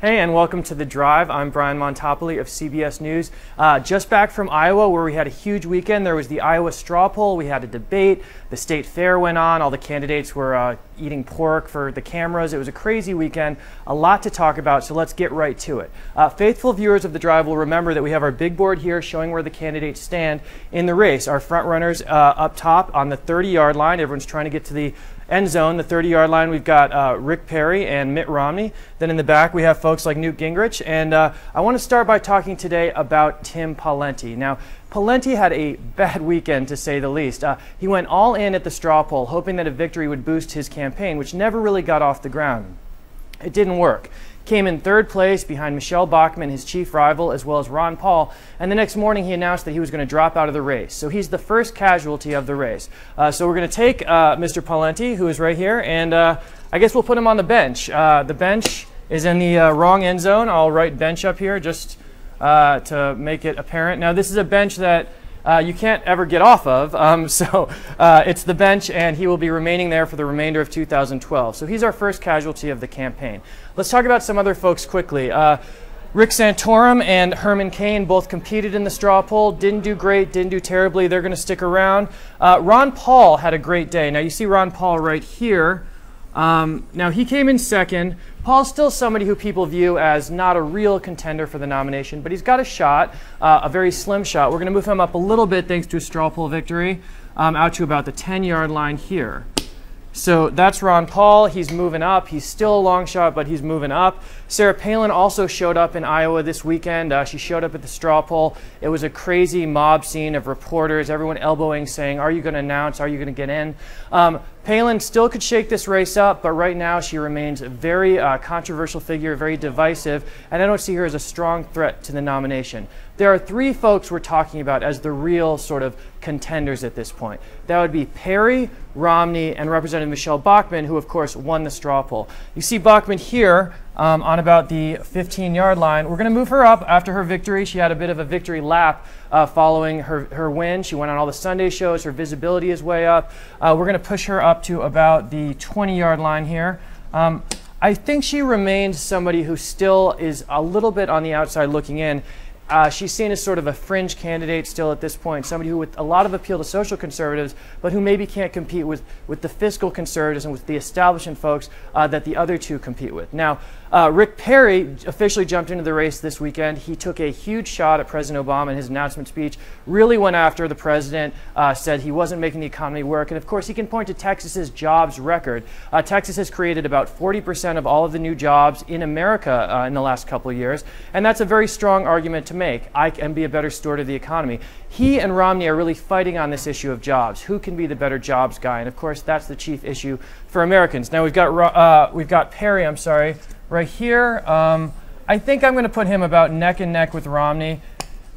Hey, and welcome to The Drive. I'm Brian Montopoli of CBS News. Just back from Iowa, where we had a huge weekend. There was the Iowa straw poll. We had a debate. The state fair went on. All the candidates were eating pork for the cameras. It was a crazy weekend. A lot to talk about, so let's get right to it. Faithful viewers of The Drive will remember that we have our big board here showing where the candidates stand in the race. Our front runners up top on the 30-yard line. Everyone's trying to get to the end zone, the 30-yard line. We've got Rick Perry and Mitt Romney. Then in the back we have folks like Newt Gingrich. And I want to start by talking today about Tim Pawlenty. Now, Pawlenty had a bad weekend, to say the least. He went all in at the straw poll, hoping that a victory would boost his campaign, which never really got off the ground. It didn't work. Came in third place behind Michelle Bachmann, his chief rival, as well as Ron Paul. And the next morning he announced that he was going to drop out of the race. So he's the first casualty of the race. So we're going to take Mr. Pawlenty, who is right here, and I guess we'll put him on the bench. The bench is in the wrong end zone. I'll write bench up here just to make it apparent. Now this is a bench that you can't ever get off of, so it's the bench, and he will be remaining there for the remainder of 2012. So he's our first casualty of the campaign. Let's talk about some other folks quickly. Rick Santorum and Herman Cain both competed in the straw poll. Didn't do great, didn't do terribly. They're going to stick around. Ron Paul had a great day. Now you see Ron Paul right here. Now he came in second. Paul's still somebody who people view as not a real contender for the nomination, but he's got a shot, a very slim shot. We're going to move him up a little bit thanks to a straw poll victory, out to about the 10-yard line here. So that's Ron Paul. He's moving up. He's still a long shot, but he's moving up. Sarah Palin also showed up in Iowa this weekend. She showed up at the straw poll. It was a crazy mob scene of reporters, everyone elbowing, saying, "Are you going to announce? Are you going to get in?" Palin still could shake this race up, but right now she remains a very controversial figure, very divisive, and I don't see her as a strong threat to the nomination. There are three folks we're talking about as the real sort of contenders at this point. That would be Perry, Romney, and Representative Michelle Bachmann, who of course won the straw poll. You see Bachmann here on about the 15-yard line. We're going to move her up after her victory. She had a bit of a victory lap following her win. She went on all the Sunday shows. Her visibility is way up. We're going to push her up to about the 20-yard line here. I think she remains somebody who still is a little bit on the outside looking in. She's seen as sort of a fringe candidate still at this point, somebody who with a lot of appeal to social conservatives, but who maybe can't compete with the fiscal conservatives and with the establishment folks that the other two compete with. Now, Rick Perry officially jumped into the race this weekend. He took a huge shot at President Obama in his announcement speech, really went after the president, said he wasn't making the economy work, and of course he can point to Texas's jobs record. Texas has created about 40% of all of the new jobs in America in the last couple of years, and that's a very strong argument to make. I can be a better steward of the economy. He and Romney are really fighting on this issue of jobs. Who can be the better jobs guy? And of course, that's the chief issue for Americans. Now we've got Perry, I'm sorry, right here. I think I'm going to put him about neck and neck with Romney.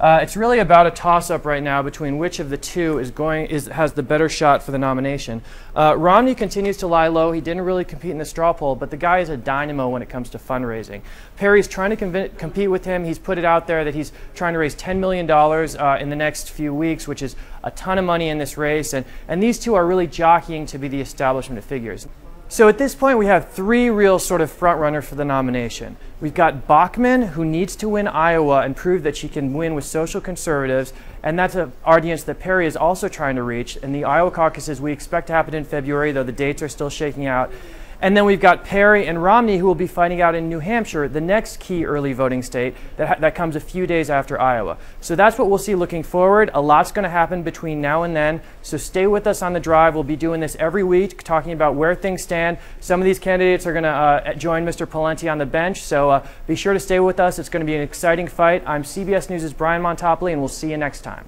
It's really about a toss-up right now between which of the two has the better shot for the nomination. Romney continues to lie low. He didn't really compete in the straw poll, but the guy is a dynamo when it comes to fundraising. Perry's trying to compete with him. He's put it out there that he's trying to raise $10 million in the next few weeks, which is a ton of money in this race. And these two are really jockeying to be the establishment figures. So at this point, we have three real sort of front runners for the nomination. We've got Bachmann, who needs to win Iowa and prove that she can win with social conservatives, and that's an audience that Perry is also trying to reach. And the Iowa caucuses we expect to happen in February, though the dates are still shaking out. And then we've got Perry and Romney, who will be fighting out in New Hampshire, the next key early voting state that comes a few days after Iowa. So that's what we'll see looking forward. A lot's going to happen between now and then. So stay with us on The Drive. We'll be doing this every week, talking about where things stand. Some of these candidates are going to join Mr. Pawlenty on the bench. So be sure to stay with us. It's going to be an exciting fight. I'm CBS News' Brian Montopoli, and we'll see you next time.